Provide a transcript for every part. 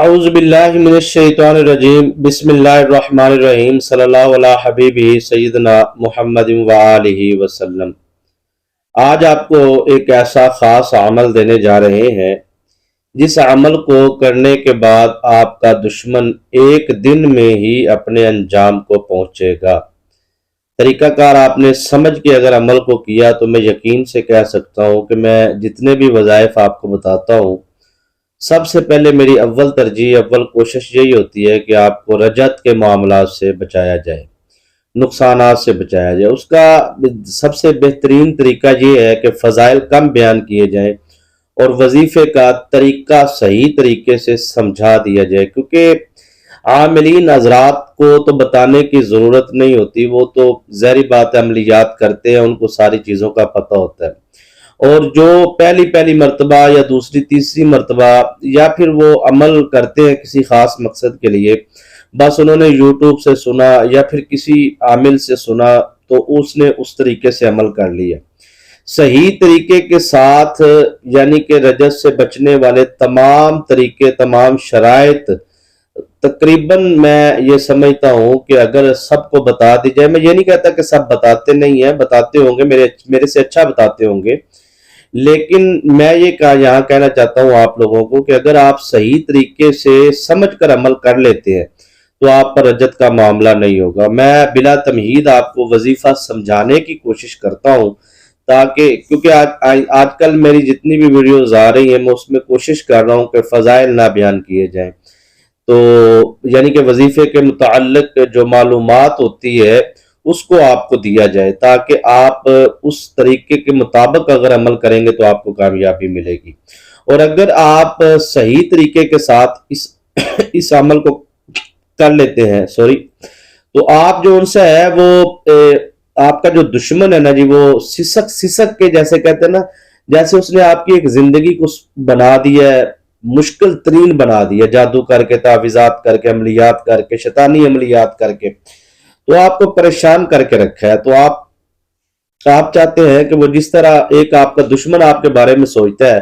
اعوذ باللہ من الشیطان الرجیم بسم اللہ الرحمن الرحیم صلی اللہ علیہ حبیبہ سیدنا محمد وآلہ وسلم۔ آج آپ کو ایک ایسا خاص عمل دینے جا رہے ہیں جس عمل کو کرنے کے بعد آپ کا دشمن ایک دن میں ہی اپنے انجام کو پہنچے گا۔ طریقہ کار آپ نے سمجھ کے اگر عمل کو کیا تو میں یقین سے کہہ سکتا ہوں کہ میں جتنے بھی وظائف آپ کو بتاتا ہوں، سب سے پہلے میری اول ترجیح، اول کوشش یہی ہوتی ہے کہ آپ کو رجت کے معاملات سے بچایا جائے، نقصانات سے بچایا جائے۔ اس کا سب سے بہترین طریقہ یہ ہے کہ فضائل کم بیان کیے جائیں اور وظیفے کا طریقہ صحیح طریقے سے سمجھا دیا جائے، کیونکہ عاملین حضرات کو تو بتانے کی ضرورت نہیں ہوتی، وہ تو ظاہری بات ہے عملیات کرتے ہیں، ان کو ساری چیزوں کا پتہ ہوتا ہے۔ اور جو پہلی مرتبہ یا دوسری تیسری مرتبہ یا پھر وہ عمل کرتے ہیں کسی خاص مقصد کے لیے، بس انہوں نے یوٹیوب سے سنا یا پھر کسی عامل سے سنا تو اس نے اس طریقے سے عمل کر لیا۔ صحیح طریقے کے ساتھ یعنی کہ رجس سے بچنے والے تمام طریقے، تمام شرائط تقریباً میں یہ سمجھتا ہوں کہ اگر سب کو بتا دی جائے، میں یہ نہیں کہتا کہ سب بتاتے نہیں ہیں، بتاتے ہوں گے، میرے سے اچھا بتاتے ہوں گے، لیکن میں یہ یہاں کہنا چاہتا ہوں آپ لوگوں کو کہ اگر آپ صحیح طریقے سے سمجھ کر عمل کر لیتے ہیں تو آپ پر رجت کا معاملہ نہیں ہوگا۔ میں بلا تمہید آپ کو وظیفہ سمجھانے کی کوشش کرتا ہوں، تاکہ کیونکہ آج کل میری جتنی بھی ویڈیوز آ رہی ہیں میں اس میں کوشش کر رہا ہوں کہ فضائل نہ بیان کیے جائیں، تو یعنی کہ وظیفے کے متعلق جو معلومات ہوتی ہے اس کو آپ کو دیا جائے، تاکہ آپ اس طریقے کے مطابق اگر عمل کریں گے تو آپ کو کامیابی ملے گی۔ اور اگر آپ صحیح طریقے کے ساتھ اس عمل کو کر لیتے ہیں تو آپ جو ان سے ہے وہ آپ کا جو دشمن ہے نا جی، وہ سسک کے جیسے کہتے ہیں نا، جیسے اس نے آپ کی ایک زندگی کو بنا دیا ہے، مشکل ترین بنا دیا، جادو کر کے، تعویذات کر کے، عملیات کر کے، شیطانی عملیات کر کے، تو آپ کو پریشان کر کے رکھا ہے۔ تو آپ چاہتے ہیں کہ وہ جس طرح ایک آپ کا دشمن آپ کے بارے میں سوچتا ہے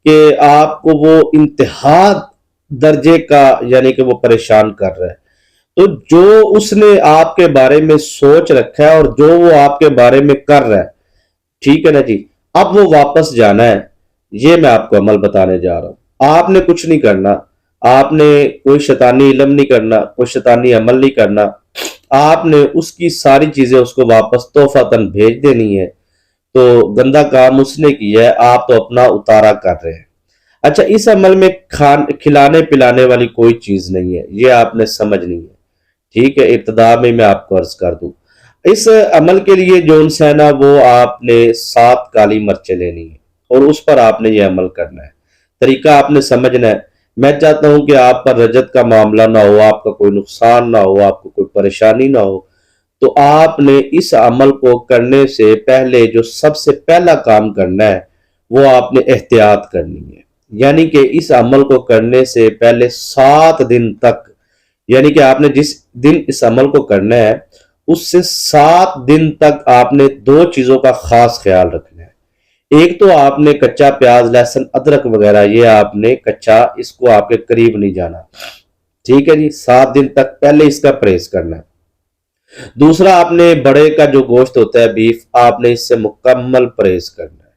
کہ آپ کو وہ انتہا درجے کا یعنی کہ وہ پریشان کر رہا ہے، تو جو اس نے آپ کے بارے میں سوچ رکھا ہے اور جو وہ آپ کے بارے میں کر رہا ہے، ٹھیک ہے نا جی، اب وہ واپس جانا ہے۔ یہ میں آپ کو عمل بتانے جا رہا ہوں۔ آپ نے کچھ نہیں کرنا، آپ نے کوئی شیطانی علم نہیں کرنا، کوئی شیطانی عمل نہیں کرنا، آپ نے اس کی ساری چیزیں اس کو واپس تحفتاً بھیج دینی ہے۔ تو گندا کام اس نے کیا ہے، آپ تو اپنا اتارا کر رہے ہیں۔ اچھا، اس عمل میں کھلانے پلانے والی کوئی چیز نہیں ہے، یہ آپ نے سمجھنی ہے، ٹھیک ہے۔ ابتدا میں آپ کو عرض کر دوں، اس عمل کے لیے جو انسان ہے وہ آپ نے 7 کالی مرچیں لینی ہے اور اس پر آپ نے یہ عمل کرنا ہے۔ طریقہ آپ نے سمجھنا ہے۔ میں چاہتا ہوں کہ آپ پر رجت کا معاملہ نہ ہو، آپ کا کوئی نقصان نہ ہو، آپ کو کوئی پریشانی نہ ہو، تو آپ نے اس عمل کو کرنے سے پہلے جو سب سے پہلا کام کرنا ہے وہ آپ نے احتیاط کرنی ہے۔ یعنی کہ اس عمل کو کرنے سے پہلے 7 دن تک، یعنی کہ آپ نے جس دن اس عمل کو کرنا ہے اس سے 7 دن تک آپ نے 2 چیزوں کا خاص خیال رکھنا ہے۔ ایک تو آپ نے کچا پیاز، لہسن، ادرک وغیرہ یہ آپ نے کچا، اس کو آپ کے قریب نہیں جانا، ٹھیک ہے جی۔ 7 دن تک پہلے اس کا پرہیز کرنا ہے۔ دوسرا، آپ نے بڑے کا جو گوشت ہوتا ہے، بیف، آپ نے اس سے مکمل پرہیز کرنا ہے،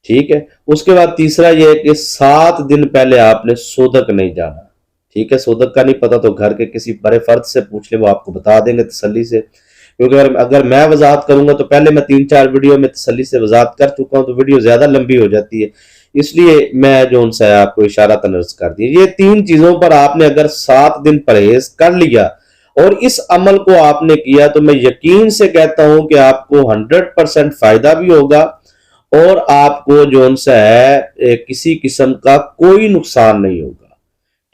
ٹھیک ہے۔ اس کے بعد تیسرا یہ ہے کہ 7 دن پہلے آپ نے سودک نہیں جانا، ٹھیک ہے۔ سودک کا نہیں پتا تو گھر کے کسی بڑے فرد سے پوچھ لیں، وہ آپ کو بتا دیں گے تسلی سے، کیونکہ اگر میں وضاحت کروں گا تو پہلے میں 3-4 ویڈیو میں تسلی سے وضاحت کر چکا ہوں تو ویڈیو زیادہ لمبی ہو جاتی ہے، اس لیے میں جو ان سے آپ کو اشارہ تنرز کر دیا۔ یہ 3 چیزوں پر آپ نے اگر 7 دن پرہیز کر لیا اور اس عمل کو آپ نے کیا تو میں یقین سے کہتا ہوں کہ آپ کو 100% فائدہ بھی ہوگا اور آپ کو جو ان سے ہے کسی قسم کا کوئی نقصان نہیں ہوگا،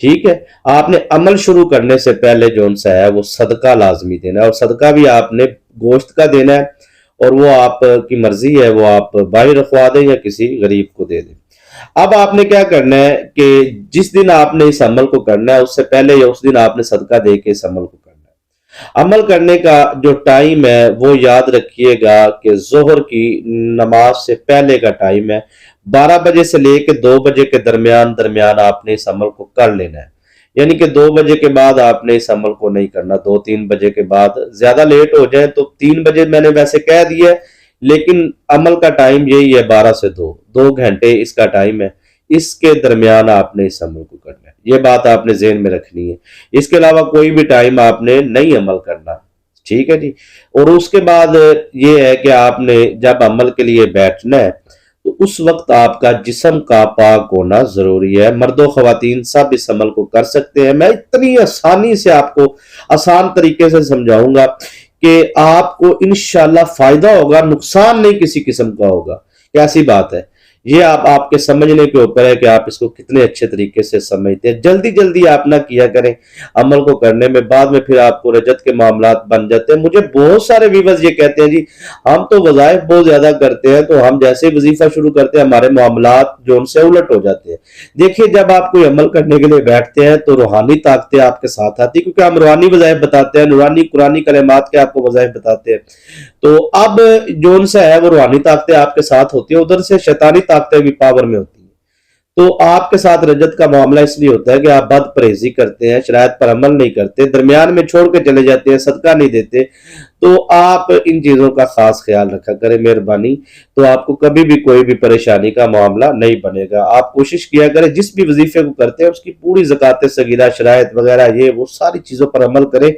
ٹھیک ہے۔ آپ نے عمل شروع کرنے سے پہلے جو ان سے ہے وہ صدقہ لازمی دینا ہے، اور صدقہ بھی آپ نے گوشت کا دینا ہے، اور وہ آپ کی مرضی ہے، وہ آپ باہر رکھوا دیں یا کسی غریب کو دے دیں۔ اب آپ نے کیا کرنا ہے کہ جس دن آپ نے اس عمل کو کرنا ہے اس سے پہلے یا اس دن آپ نے صدقہ دے کے اس عمل کو کرنا ہے۔ عمل کرنے کا جو ٹائم ہے وہ یاد رکھیے گا کہ ظہر کی نماز سے پہلے کا ٹائم ہے، 12 بجے سے لے کے 2 بجے کے درمیان آپ نے اس عمل کو کر لینا ہے۔ یعنی کہ 2 بجے کے بعد آپ نے اس عمل کو نہیں کرنا، 2-3 بجے کے بعد زیادہ لیٹ ہو جائیں تو 3 بجے میں نے ویسے کہہ دیا ہے، لیکن عمل کا ٹائم یہی ہے 12 سے 2 گھنٹے اس کا ٹائم ہے، اس کے درمیان آپ نے اس عمل کو کرنا ہے، یہ بات آپ نے ذہن میں رکھنی ہے، اس کے علاوہ کوئی بھی ٹائم آپ نے نہیں عمل کرنا، ٹھیک ہے جی۔ اور اس کے بعد یہ ہے کہ آپ نے جب عمل کے لیے بیٹھنا ہے تو اس وقت آپ کا جسم کا پاک ہونا ضروری ہے، مرد و خواتین سب اس عمل کو کر سکتے ہیں، میں اتنی آسانی سے آپ کو آسان طریقے سے سمجھاؤں گا کہ آپ کو انشاءاللہ فائدہ ہوگا، نقصان نہیں کسی قسم کا ہوگا، کیسی بات ہے یہ آپ کے سمجھنے کے اوپر ہے کہ آپ اس کو کتنے اچھے طریقے سے سمجھتے ہیں، جلدی جلدی آپ نہ کیا کریں عمل کو کرنے میں، بعد میں پھر آپ کو رجت کے معاملات بن جاتے ہیں۔ مجھے بہت سارے ویورز یہ کہتے ہیں جی ہم تو وظائف بہت زیادہ کرتے ہیں، تو ہم جیسے وظیفہ شروع کرتے ہیں ہمارے معاملات جو ان سے الٹ ہو جاتے ہیں۔ دیکھیے جب آپ کوئی عمل کرنے کے لیے بیٹھتے ہیں تو روحانی طاقتیں آپ کے ساتھ آتی ہیں، کیونکہ ہم روحانی وظائف بتاتے ہیں، نورانی قرآنی کلمات کے آپ کو وظائف بتاتے ہیں، تو اب جو ان سے ہے وہ روحانی طاقتیں آپ کے ساتھ ہوتی ہیں، ادھر سے شیطانی طاقتیں بھی پاور میں ہوتی ہیں، تو آپ کے ساتھ رجت کا معاملہ اس لیے ہوتا ہے کہ آپ بد پرہیزی کرتے ہیں، شرائط پر عمل نہیں کرتے، درمیان میں چھوڑ کے چلے جاتے ہیں، صدقہ نہیں دیتے، تو آپ ان چیزوں کا خاص خیال رکھا کریں مہربانی، تو آپ کو کبھی بھی کوئی بھی پریشانی کا معاملہ نہیں بنے گا۔ آپ کوشش کیا کریں جس بھی وظیفے کو کرتے ہیں اس کی پوری زکوٰۃ صغیرہ شرائط وغیرہ یہ وہ ساری چیزوں پر عمل کریں،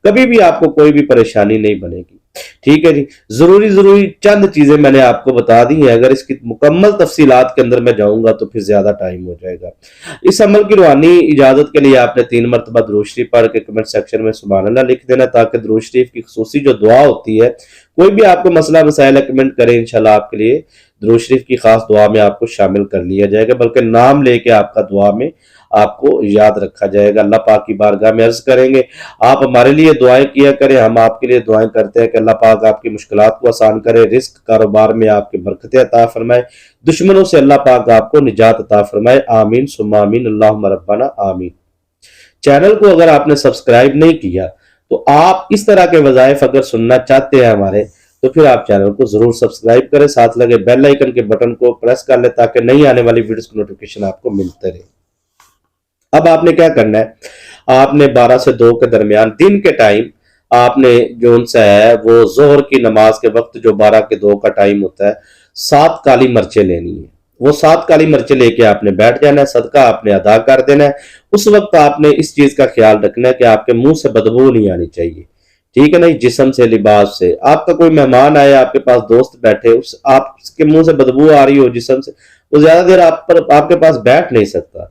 کبھی بھی آپ کو کوئی بھی پریشانی نہیں بنے گی، ٹھیک ہے جی۔ ضروری چند چیزیں میں نے آپ کو بتا دی ہیں، اگر اس کی مکمل تفصیلات کے اندر میں جاؤں گا تو پھر زیادہ ٹائم ہو جائے گا۔ اس عمل کی روحانی اجازت کے لیے آپ نے 3 مرتبہ درود شریف پڑھ کے کمنٹ سیکشن میں سبحان اللہ لکھ دینا، تاکہ درود شریف کی خصوصی جو دعا ہوتی ہے، کوئی بھی آپ کو مسئلہ مسائل ہے کمنٹ کریں، انشاءاللہ آپ کے لیے درود شریف کی خاص دعا میں آپ کو شامل کر لیا جائے گا، بلکہ نام لے کے آپ کا دعا میں آپ کو یاد رکھا جائے گا۔ اللہ پاک کی بارگاہ میں عرض کریں گے آپ ہمارے لیے دعائیں کیا کریں، ہم آپ کے لیے دعائیں کرتے ہیں کہ اللہ پاک آپ کی مشکلات کو آسان کرے، رزق کاروبار میں آپ کے برکتیں عطا فرمائے، دشمنوں سے اللہ پاک آپ کو نجات عطا فرمائے، آمین ثم آمین، اللہم ربنا آمین۔ چینل کو اگر آپ نے سبسکرائب نہیں کیا تو آپ اس طرح کے وظائف اگر سننا چاہتے ہیں ہمارے تو پھر آپ چینل کو ضرور سبسکرائب کریں، ساتھ لگے بیل آئیکن کے بٹن کو پریس کر لیں تاکہ نئی آنے والی ویڈیوز کی نوٹیفیکیشن آپ کو ملتے رہے۔ اب آپ نے کیا کرنا ہے، آپ نے 12 سے 2 کے درمیان دن کے ٹائم آپ نے جو ان سے ہے وہ ظہر کی نماز کے وقت جو 12 کے 2 کا ٹائم ہوتا ہے 7 کالی مرچیں لینی ہے، وہ 7 کالی مرچیں لے کے آپ نے بیٹھ جانا ہے، صدقہ آپ نے ادا کر دینا ہے۔ اس وقت آپ نے اس چیز کا خیال رکھنا ہے کہ آپ کے منہ سے بدبو نہیں آنی چاہیے، ٹھیک ہے نا، جسم سے، لباس سے، آپ کا کوئی مہمان آئے، آپ کے پاس دوست بیٹھے، آپ کے منہ سے بدبو آ رہی ہو جسم سے، وہ زیادہ دیر آپ کے پاس بیٹھ نہیں سکتا،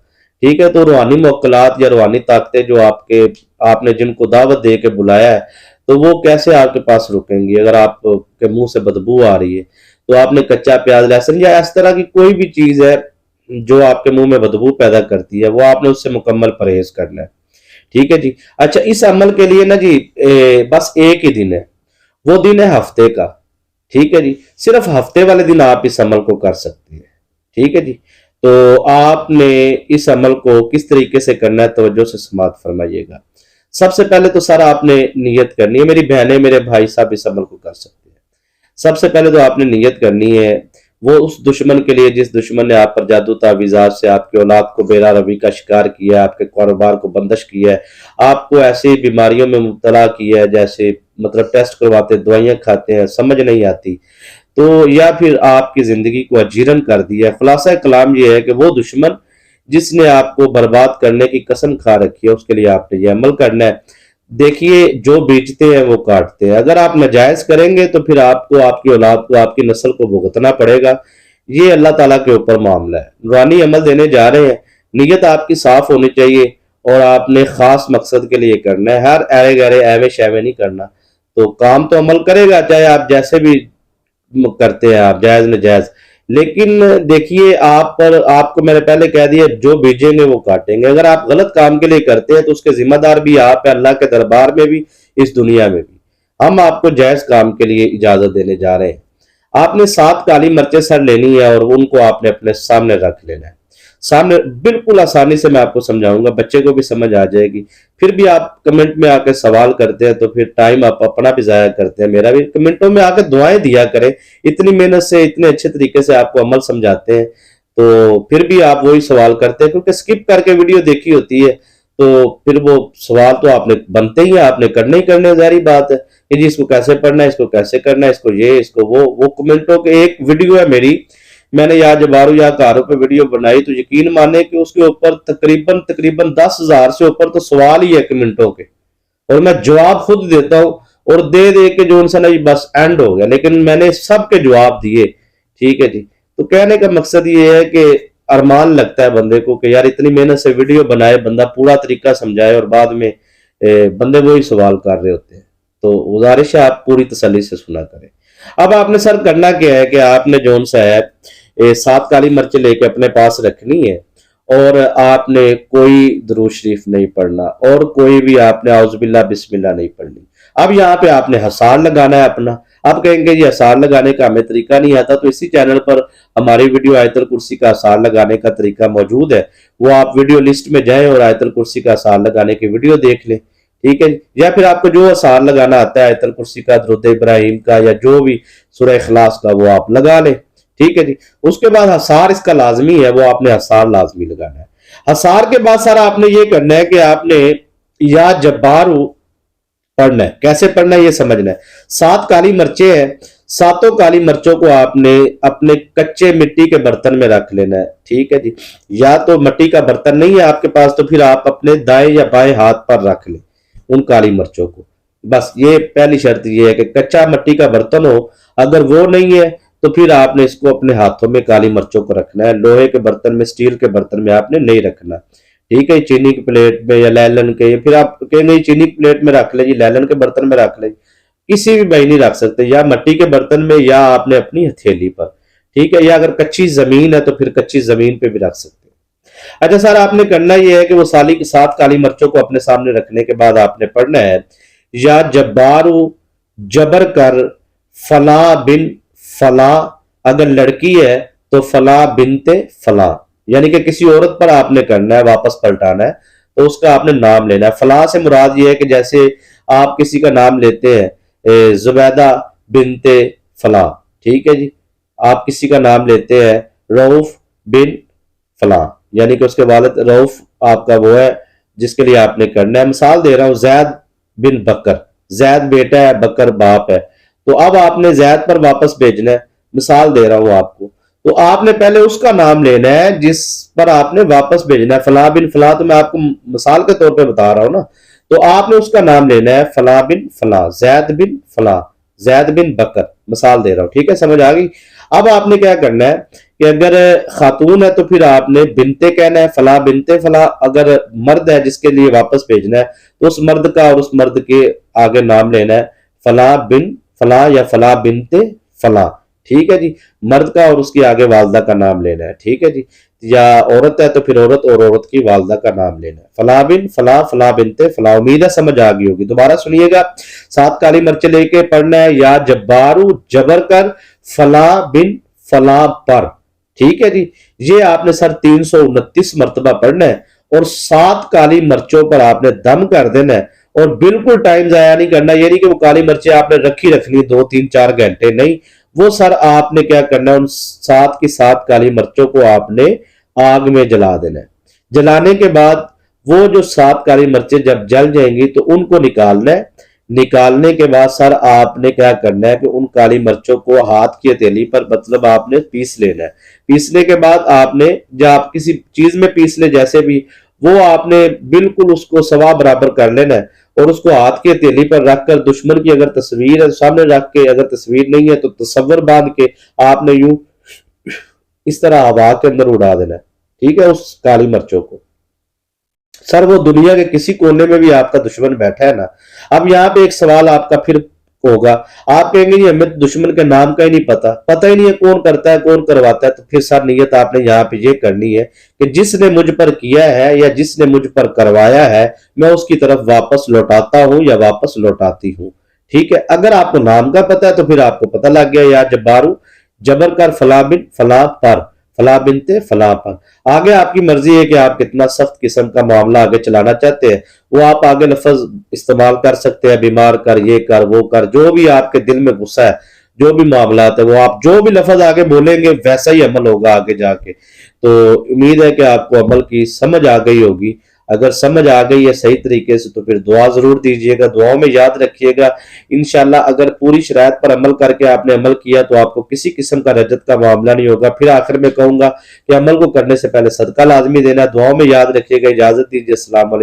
ٹھیک ہے۔ تو روحانی موکلات یا روحانی طاقتیں جو آپ نے جن کو دعوت دے کے بلایا ہے تو وہ کیسے آپ کے پاس رکیں گی اگر آپ کے منہ سے بدبو آ رہی ہے؟ تو آپ نے کچا پیاز، لہسن یا اس طرح کی کوئی بھی چیز ہے جو آپ کے منہ میں بدبو پیدا کرتی ہے وہ آپ نے اس سے مکمل پرہیز کرنا ہے، ٹھیک ہے جی۔ اچھا اس عمل کے لیے نا جی بس ایک ہی دن ہے، وہ دن ہے ہفتے کا، ٹھیک ہے جی، صرف ہفتے والے دن آپ اس عمل کو کر سکتے ہیں، ٹھیک ہے جی۔ تو آپ نے اس عمل کو کس طریقے سے کرنا ہے توجہ سے سماعت فرمائیے گا۔ سب سے پہلے تو سر آپ نے نیت کرنی ہے، میری بہنیں میرے بھائی صاحب اس عمل کو کر سکتے ہیں۔ سب سے پہلے تو آپ نے نیت کرنی ہے وہ اس دشمن کے لیے جس دشمن نے آپ پر جادو تعویذات سے آپ کی اولاد کو بے راہ روی کا شکار کیا، آپ کے کاروبار کو بندش کیا ہے، آپ کو ایسی بیماریوں میں مبتلا کیا ہے جیسے مطلب ٹیسٹ کرواتے دوائیاں کھاتے ہیں سمجھ نہیں آتی، تو یا پھر آپ کی زندگی کو اجیرن کر دیا ہے۔ خلاصہ کلام یہ ہے کہ وہ دشمن جس نے آپ کو برباد کرنے کی قسم کھا رکھی ہے اس کے لیے آپ نے یہ عمل کرنا ہے۔ دیکھیے جو بیچتے ہیں وہ کاٹتے ہیں، اگر آپ ناجائز کریں گے تو پھر آپ کو، آپ کی اولاد کو، آپ کی نسل کو بھگتنا پڑے گا، یہ اللہ تعالیٰ کے اوپر معاملہ ہے۔ نورانی عمل دینے جا رہے ہیں، نیت آپ کی صاف ہونی چاہیے اور آپ نے خاص مقصد کے لیے کرنا ہے، ہر ایرے گہرے ایوے شیوے نہیں کرنا، تو کام تو عمل کرے گا چاہے آپ جیسے بھی کرتے ہیں، آپ جائز نجائز، لیکن دیکھیے آپ کو میں نے پہلے کہہ دیا جو بیجیں گے وہ کاٹیں گے۔ اگر آپ غلط کام کے لیے کرتے ہیں تو اس کے ذمہ دار بھی آپ ہیں، اللہ کے دربار میں بھی، اس دنیا میں بھی۔ ہم آپ کو جائز کام کے لیے اجازت دینے جا رہے ہیں۔ آپ نے 7 کالی مرچیں سر لینی ہے اور ان کو آپ نے اپنے سامنے رکھ لینا ہے، سامنے بالکل آسانی سے میں آپ کو سمجھاؤں گا، بچے کو بھی سمجھ آ جائے گی۔ پھر بھی آپ کمنٹ میں آ کے سوال کرتے ہیں تو پھر ٹائم آپ اپنا بھی ضائع کرتے ہیں، میرا بھی۔ کمنٹوں میں آ کے دعائیں دیا کریں، اتنی محنت سے اتنے اچھے طریقے سے آپ کو عمل سمجھاتے ہیں تو پھر بھی آپ وہی سوال کرتے ہیں، کیونکہ سکپ کر کے ویڈیو دیکھی ہوتی ہے تو پھر وہ سوال تو آپ نے بنتے ہی ہیں، آپ نے کرنے ہی کرنے، ظاہری بات ہے کہ جی اس کو کیسے پڑھنا ہے، اس کو کیسے کرنا ہے، اس کو یہ، اس کو وہ کمنٹوں کے ایک ویڈیو ہے میری، میں نے یا جبارو یا کارو پہ ویڈیو بنائی، تو یقین مانے کہ اس کے اوپر تقریباً 10,000 سے اوپر تو سوال ہی ہے کمنٹوں کے، اور میں جواب خود دیتا ہوں، اور دے کے جو انسان ہے بس اینڈ ہو گیا، لیکن میں نے سب کے جواب دیے، ٹھیک ہے جی۔ تو کہنے کا مقصد یہ ہے کہ ارمان لگتا ہے بندے کو کہ یار اتنی محنت سے ویڈیو بنائے، بندہ پورا طریقہ سمجھائے، اور بعد میں بندے وہی سوال کر رہے ہوتے ہیں، تو گزارش ہے آپ پوری تسلی سے سنا کریں۔ اب آپ نے سر کرنا کیا ہے کہ آپ نے جون سا ہے 7 کالی مرچیں لے کے اپنے پاس رکھنی ہے، اور آپ نے کوئی درود شریف نہیں پڑھنا، اور کوئی بھی آپ نے اعوذ باللہ بسم اللہ نہیں پڑھنی۔ اب یہاں پہ آپ نے حصار لگانا ہے اپنا۔ آپ کہیں گے یہ حصار لگانے کا ہمیں طریقہ نہیں آتا، تو اسی چینل پر ہماری ویڈیو آیت الکرسی کا حصار لگانے کا طریقہ موجود ہے، وہ آپ ویڈیو لسٹ میں جائیں اور آیت الکرسی کا حصار لگانے کی ویڈیو دیکھ لیں، ٹھیک ہے، یا پھر آپ کو جو حصار لگانا آتا ہے آیت الکرسی کا، درود ابراہیم کا، یا جو بھی سورہ اخلاص کا، وہ آپ لگا لیں، ٹھیک ہے جی۔ اس کے بعد حصار اس کا لازمی ہے، وہ آپ نے حصار لازمی لگانا ہے۔ حصار کے بعد سر آپ نے یہ کرنا ہے کہ آپ نے یا جبارو پڑھنا ہے۔ کیسے پڑھنا ہے یہ سمجھنا ہے۔ 7 کالی مرچیں ہیں، 7 کالی مرچوں کو آپ نے اپنے کچے مٹی کے برتن میں رکھ لینا ہے، ٹھیک ہے جی۔ یا تو مٹی کا برتن نہیں ہے آپ کے پاس تو پھر آپ اپنے دائیں یا بائیں ہاتھ پر رکھ لیں ان کالی مرچوں کو، بس یہ پہلی شرط یہ ہے کہ کچا مٹی کا برتن ہو، اگر وہ نہیں ہے تو پھر آپ نے اس کو اپنے ہاتھوں میں کالی مرچوں کو رکھنا ہے، لوہے کے برتن میں، سٹیل کے برتن میں آپ نے نہیں رکھنا، ٹھیک ہے، چینی کی پلیٹ میں یا لیلن کے، یا پھر آپ کہیں گے چینی کی پلیٹ میں رکھ لیں جی، لیلن کے برتن میں رکھ لیں، کسی بھی بھائی نہیں رکھ سکتے، یا مٹی کے برتن میں یا آپ نے اپنی ہتھیلی پر، ٹھیک ہے، یا اگر کچی زمین ہے تو پھر کچی زمین پہ بھی رکھ سکتے ہیں۔ اچھا سر آپ نے کرنا یہ ہے کہ وہ سالی کی 7 کالی مرچوں کو اپنے سامنے رکھنے کے بعد آپ نے پڑھنا ہے یا جبارو جبر کر فلاں بن فلاں، اگر لڑکی ہے تو فلاں بنتے فلاں، یعنی کہ کسی عورت پر آپ نے کرنا ہے، واپس پلٹانا ہے، تو اس کا آپ نے نام لینا ہے۔ فلاں سے مراد یہ ہے کہ جیسے آپ کسی کا نام لیتے ہیں زبیدہ بنت فلاں، ٹھیک ہے جی، آپ کسی کا نام لیتے ہیں رؤف بن فلاں، یعنی کہ اس کے والد رؤف آپ کا وہ ہے جس کے لیے آپ نے کرنا ہے۔ مثال دے رہا ہوں، زید بن بکر، زید بیٹا ہے، بکر باپ ہے، تو اب آپ نے زید پر واپس بھیجنا ہے، مثال دے رہا ہوں آپ کو، تو آپ نے پہلے اس کا نام لینا ہے جس پر آپ نے واپس بھیجنا ہے۔ فلاں بن فلاں تو میں آپ کو مثال کے طور پہ بتا رہا ہوں نا، تو آپ نے اس کا نام لینا ہے فلاں بن فلاں، زید بن فلاں، زید بن بکر، مثال دے رہا ہوں، ٹھیک ہے، سمجھ آ گئی۔ اب آپ نے کیا کرنا ہے کہ اگر خاتون ہے تو پھر آپ نے بنتے کہنا ہے، فلاں بنتے فلاں، اگر مرد ہے جس کے لیے واپس بھیجنا ہے تو اس مرد کا اور اس مرد کے آگے نام لینا ہے فلاں بن فلاں یا فلاں بنتے فلاں، ٹھیک ہے جی، مرد کا اور اس کی آگے والدہ کا نام لینا ہے، ٹھیک ہے جی، یا عورت ہے تو پھر عورت اور عورت کی والدہ کا نام لینا ہے، فلاں بن فلاں فلاں بنتے فلاں۔ امید ہے سمجھ آ گئی ہوگی، دوبارہ سنیے گا۔ 7 کالی مرچیں لے کے پڑھنا ہے یا جبارو جبر کر فلاں بن فلاں پر، ٹھیک ہے جی، یہ آپ نے سر 329 مرتبہ پڑھنا ہے، اور 7 کالی مرچوں پر آپ نے دم کر دینا ہے، اور بالکل ٹائم ضائع نہیں کرنا، یہ نہیں کہ وہ کالی مرچیں آپ نے رکھی 2 3 4 گھنٹے، نہیں، وہ سر آپ نے کیا کرنا ہے، ان 7 کی 7 کالی مرچوں کو آپ نے آگ میں جلا دینا ہے۔ جلانے کے بعد وہ جو 7 کالی مرچیں جب جل جائیں گی تو ان کو نکالنا ہے۔ نکالنے کے بعد سر آپ نے کیا کرنا ہے کہ ان کالی مرچوں کو ہاتھ کی ہتھیلی پر مطلب آپ نے پیس لینا ہے۔ پیسنے کے بعد آپ نے جب آپ کسی چیز میں پیس لے جیسے بھی، وہ آپ نے بالکل اس کو سوا برابر کر لینا ہے، اور اس کو ہاتھ کی ہتھیلی پر رکھ کر دشمن کی اگر تصویر ہے سامنے رکھ کے، اگر تصویر نہیں ہے تو تصور باندھ کے آپ نے یوں اس طرح ہوا کے اندر اڑا دینا ہے، ٹھیک ہے، اس کالی مرچوں کو۔ سر وہ دنیا کے کسی کونے میں بھی آپ کا دشمن بیٹھا ہے نا۔ اب یہاں پہ ایک سوال آپ کا پھر ہوگا، آپ کہیں گے ہمیں دشمن کے نام کا ہی نہیں پتہ ہی نہیں ہے کون کرتا ہے کون کرواتا ہے، تو پھر سر نیت آپ نے یہاں پہ یہ کرنی ہے کہ جس نے مجھ پر کیا ہے یا جس نے مجھ پر کروایا ہے میں اس کی طرف واپس لوٹاتا ہوں یا واپس لوٹاتی ہوں، ٹھیک ہے۔ اگر آپ کو نام کا پتہ ہے تو پھر آپ کو پتہ لگ گیا، یا جبارو جبر کر فلاں بن فلاں پر، فلاں بنتے فلاں پر۔ آگے آپ کی مرضی ہے کہ آپ کتنا سخت قسم کا معاملہ آگے چلانا چاہتے ہیں، وہ آپ آگے لفظ استعمال کر سکتے ہیں، بیمار کر، یہ کر، وہ کر، جو بھی آپ کے دل میں غصہ ہے، جو بھی معاملات ہے، وہ آپ جو بھی لفظ آگے بولیں گے ویسا ہی عمل ہوگا آگے جا کے۔ تو امید ہے کہ آپ کو عمل کی سمجھ آ گئی ہوگی۔ اگر سمجھ آ گئی ہے صحیح طریقے سے تو پھر دعا ضرور دیجیے گا، دعاؤں میں یاد رکھیے گا۔ انشاءاللہ اگر پوری شرائط پر عمل کر کے آپ نے عمل کیا تو آپ کو کسی قسم کا رجت کا معاملہ نہیں ہوگا۔ پھر آخر میں کہوں گا کہ عمل کو کرنے سے پہلے صدقہ لازمی دینا۔ دعاؤں میں یاد رکھیے گا، اجازت دیجیے، السلام علیکم۔